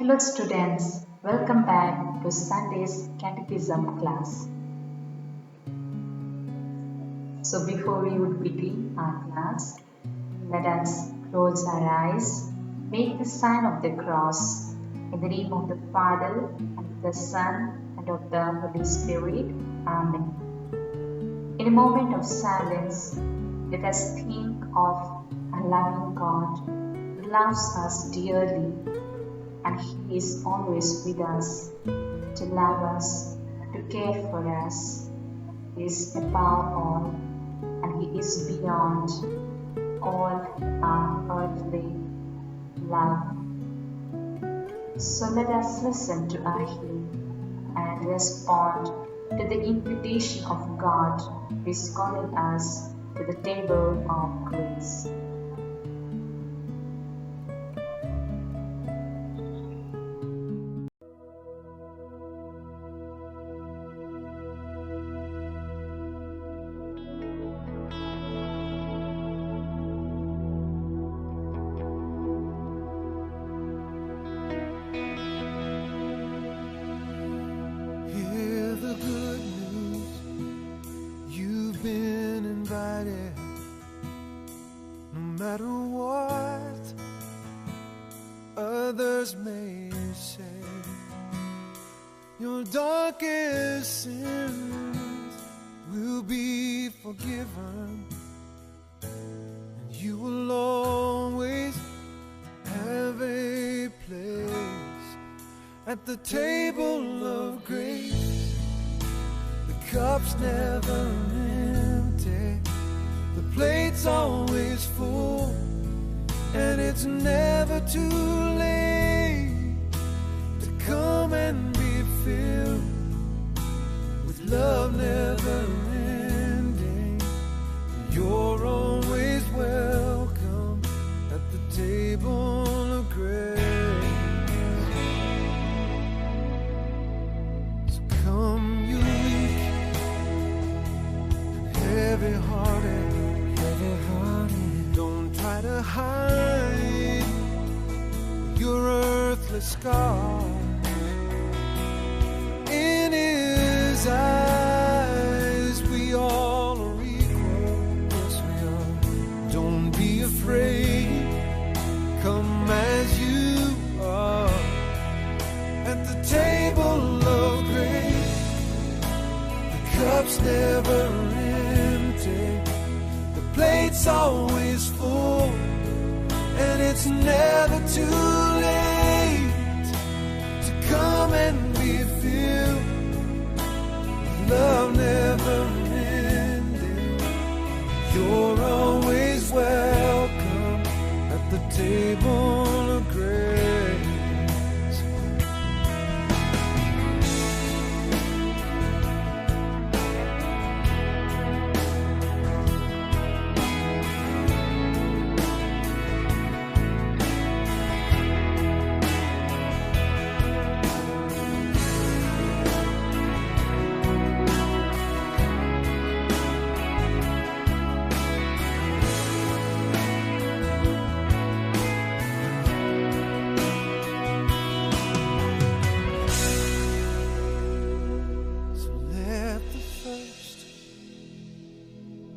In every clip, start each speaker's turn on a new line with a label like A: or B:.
A: Hello students, welcome back to Sunday's Catechism class. So before we would begin our class, let us close our eyes, make the sign of the cross in the name of the Father and of the Son and of the Holy Spirit. Amen. In a moment of silence, let us think of a loving God who loves us dearly, and He is always with us to love us, to care for us. He is above all, and He is beyond all our earthly love. So let us listen to our hymn and respond to the invitation of God who is calling us to the table of grace.
B: No matter what others may say, your darkest sins will be forgiven, and you will always have a place at the table of grace. The cup's never empty, the plate's always full, and it's never too late to come and be filled with love never ending. You're always welcome at the table of grace. So come, you weak and heavy-hearted, don't try to hide your earthly scars. In His eyes we all are equal. Yes, we are. Don't be afraid, come as you are at the table of grace. The cup's never empty, the plate's always full, and it's never too late to come and be filled with love never ending. You're always welcome at the table of grace.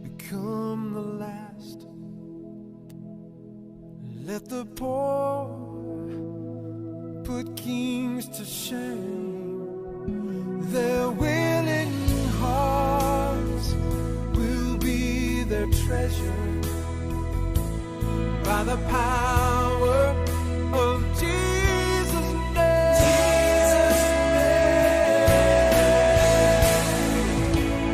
B: Become the last. Let the poor put kings to shame. Their willing hearts will be their treasure by the power of Jesus' name.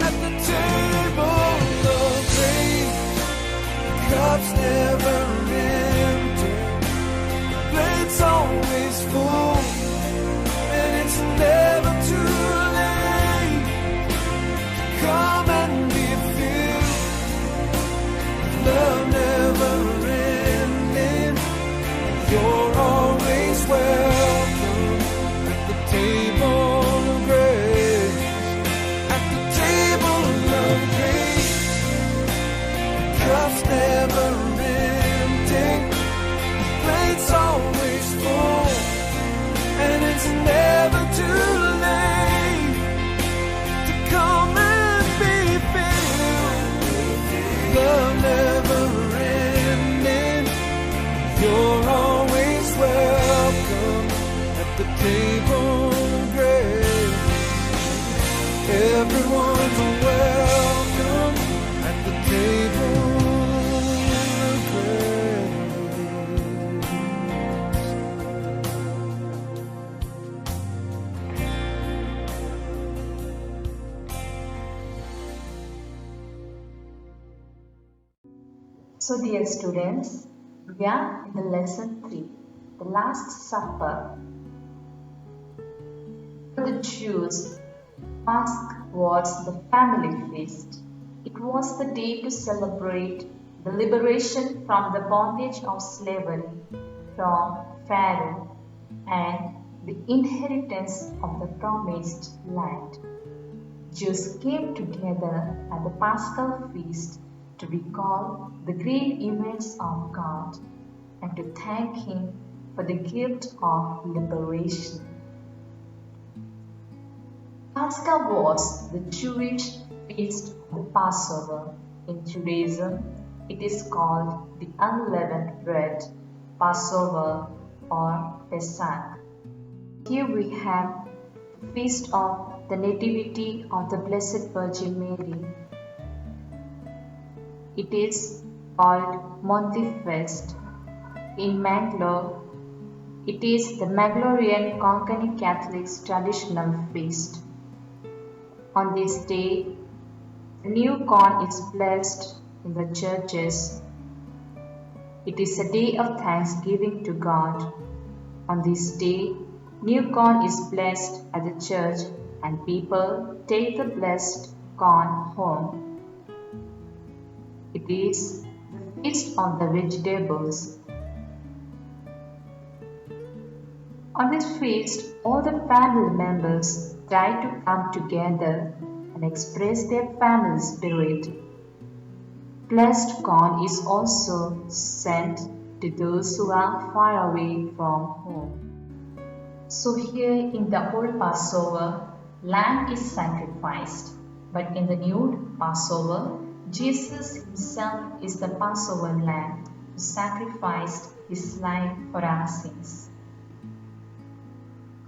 B: At the table of grace, the cup's never empty, the plate's always full, and it's never too late to come and be filled with love never ending. You're always welcome at the table of grace. At the table of grace, the cup's never empty, the plate's always full,
A: So, dear students, we are in the lesson 3, the Last Supper. For the Jews, Pascha was the family feast. It was the day to celebrate the liberation from the bondage of slavery from Pharaoh and the inheritance of the promised land. Jews came together at the Paschal feast to recall the great events of God and to thank Him for the gift of liberation. Pascha was the Jewish feast of the Passover. In Judaism, it is called the unleavened bread, Passover or Pesach. Here we have the feast of the Nativity of the Blessed Virgin Mary. It is called Montifest. In Mangalore, it is the Mangalorean Konkani Catholics' traditional feast. On this day, the new corn is blessed in the churches. It is a day of thanksgiving to God. On this day, new corn is blessed at the church and people take the blessed corn home. It is the feast of the vegetables. On this feast, all the family members try to come together and express their family spirit. Blessed corn is also sent to those who are far away from home. So here in the old Passover, lamb is sacrificed, but in the new Passover, Jesus Himself is the Passover lamb who sacrificed His life for our sins.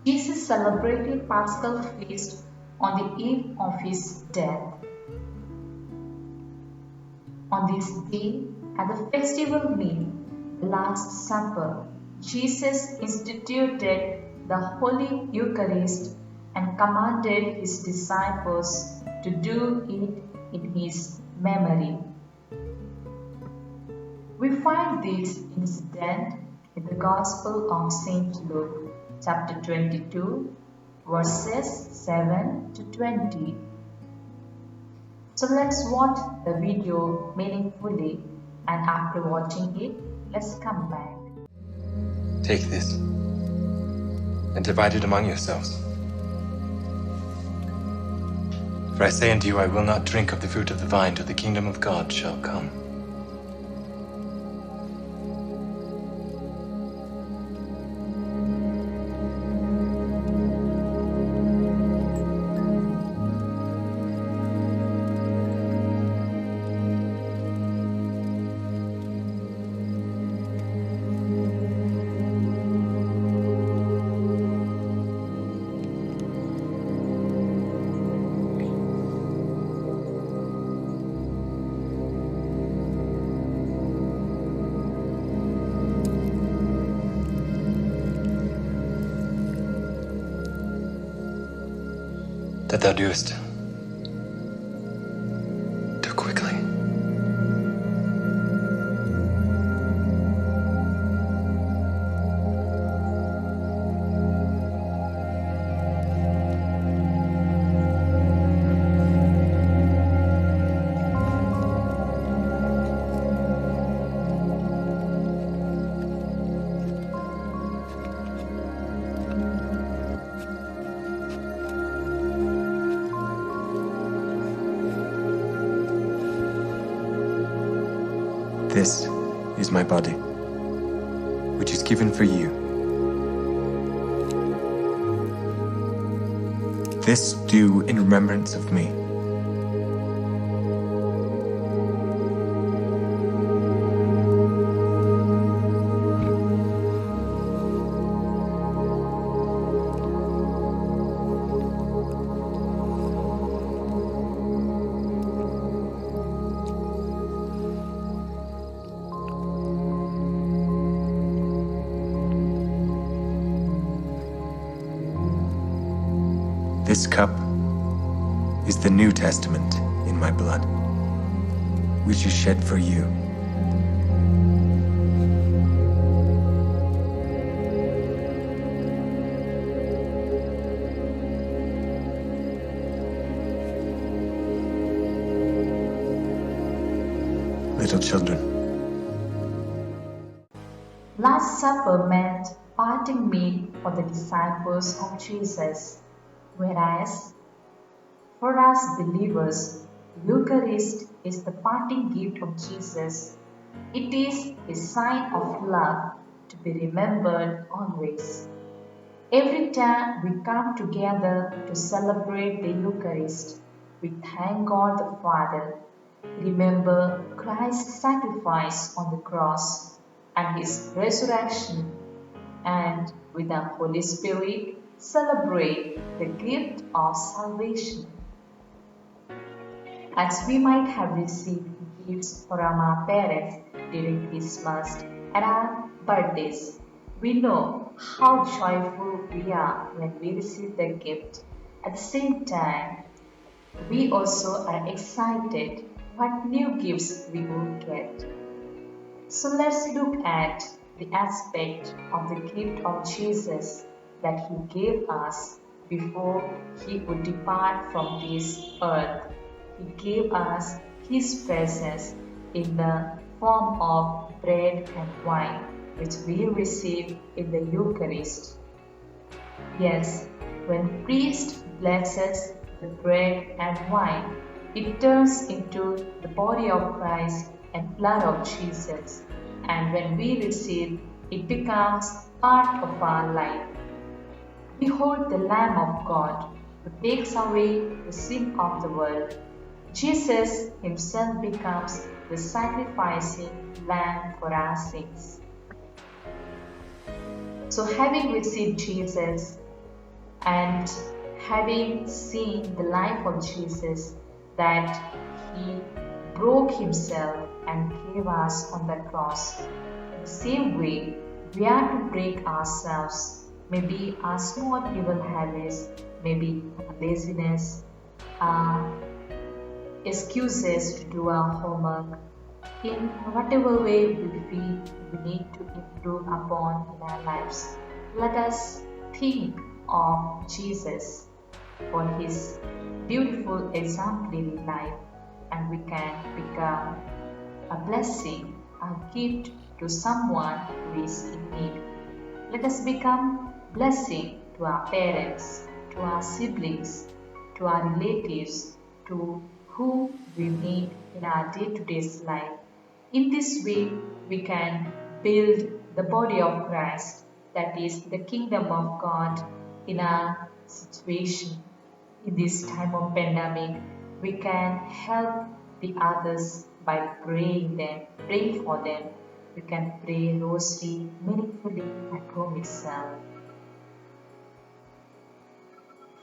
A: Jesus celebrated Paschal feast on the eve of His death. On this day, at the festival meal, the Last Supper, Jesus instituted the Holy Eucharist and commanded His disciples to do it in His memory. We find this incident in the Gospel of St. Luke, chapter 22, verses 7 to 20. So let's watch the video meaningfully, and after watching it, let's come back.
C: Take this and divide it among yourselves. For I say unto you, I will not drink of the fruit of the vine till the kingdom of God shall come. That thou doest, do quickly. This is my body, which is given for you. This do in remembrance of me. This cup is the New Testament in my blood, which is shed for you. little children.
A: Last Supper meant parting meal for the disciples of Jesus, whereas for us believers, Eucharist is the parting gift of Jesus. It is a sign of love to be remembered always. Every time we come together to celebrate the Eucharist, we thank God the Father, remember Christ's sacrifice on the cross and His resurrection, and with the Holy Spirit celebrate the gift of salvation. As we might have received gifts from our parents during Christmas and our birthdays, we know how joyful we are when we receive the gift. At the same time, we also are excited what new gifts we will get. So let's look at the aspect of the gift of Jesus that He gave us before He would depart from this earth. He gave us His presence in the form of bread and wine, which we receive in the Eucharist. Yes, when priest blesses the bread and wine, it turns into the body of Christ and blood of Jesus, and when we receive, it becomes part of our life. Behold the Lamb of God, who takes away the sin of the world. Jesus Himself becomes the sacrificing Lamb for our sins. So having received Jesus and having seen the life of Jesus, that He broke Himself and gave us on the cross, in the same way we are to break ourselves, maybe our small evil habits, maybe our laziness, our excuses to do our homework, in whatever way we feel we need to improve upon in our lives. Let us think of Jesus for His beautiful exemplary life, and we can become a blessing, a gift to someone who is in need. Let us become blessing to our parents, to our siblings, to our relatives, to whom we meet in our day-to-day life. In this way, we can build the body of Christ, that is the kingdom of God, in our situation. In this time of pandemic, we can help the others by praying for them. We can pray rosary meaningfully at home itself.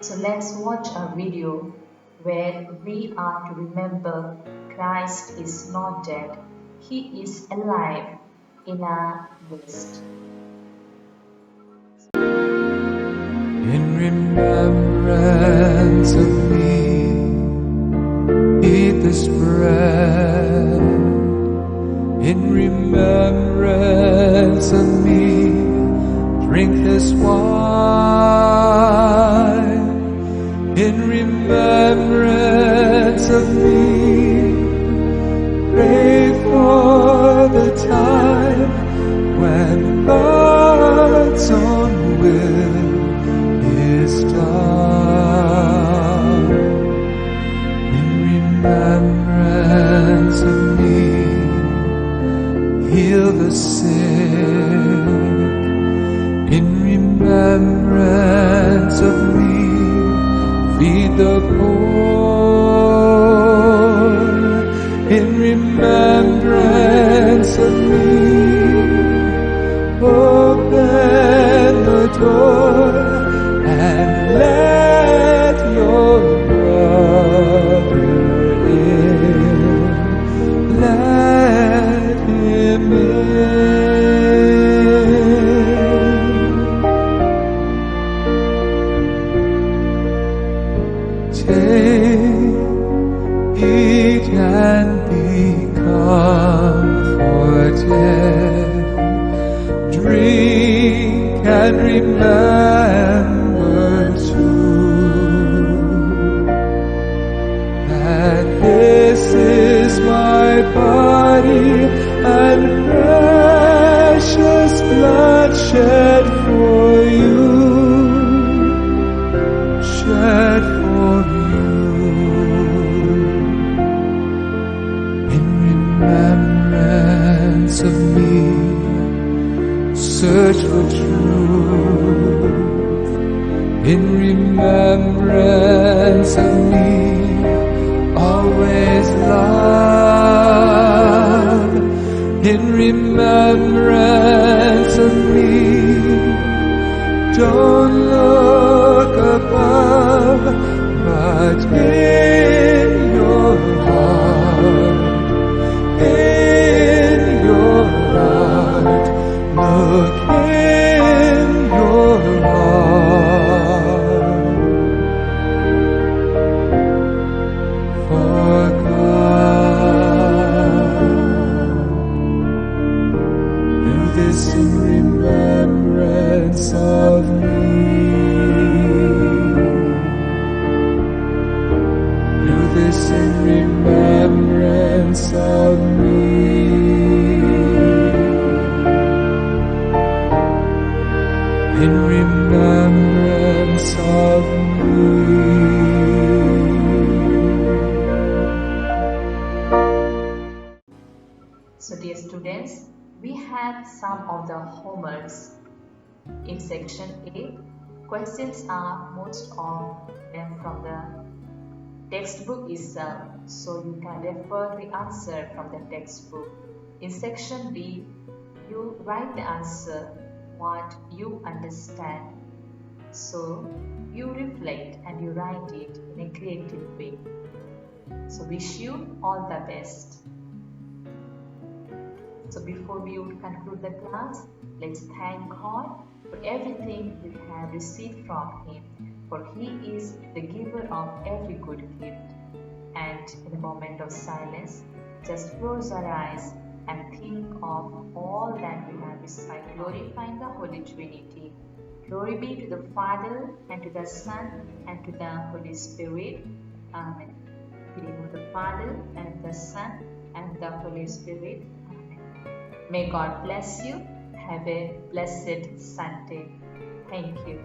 A: So let's watch a video where we are to remember Christ is not dead. He is alive in our midst.
B: In remembrance of me, eat this bread. In remembrance of me, drink this wine. In remembrance of me, pray for the time when God's own will is done. In remembrance of me, heal the sick. In remembrance of me, feed the poor. In remembrance of me, open the door and let your brother in. Let him in. Take, eat and be comforted. Drink and remember too that This is my body and precious blood shed for you, shed for you. In remembrance of me, search for truth. In remembrance of me, always love. In remembrance of me, don't look above, but in your heart, in your heart, look in your heart. For God, do this in remembrance of me. Do this in remembrance of me. In remembrance of me.
A: So dear students, we had some of the homeworks. In section A, questions are most of them from the textbook itself, so you can refer the answer from the textbook. In section B, you write the answer what you understand. So you reflect and you write it in a creative way. So wish you all the best. So before we would conclude the class, let's thank God for everything we have received from Him, for He is the giver of every good gift. And in a moment of silence, just close our eyes and think of all that we have recited, glorifying the Holy Trinity. Glory be to the Father, and to the Son, and to the Holy Spirit. Amen. In the name of the Father, and the Son, and the Holy Spirit. Amen. May God bless you. Have a blessed Sunday. Thank you.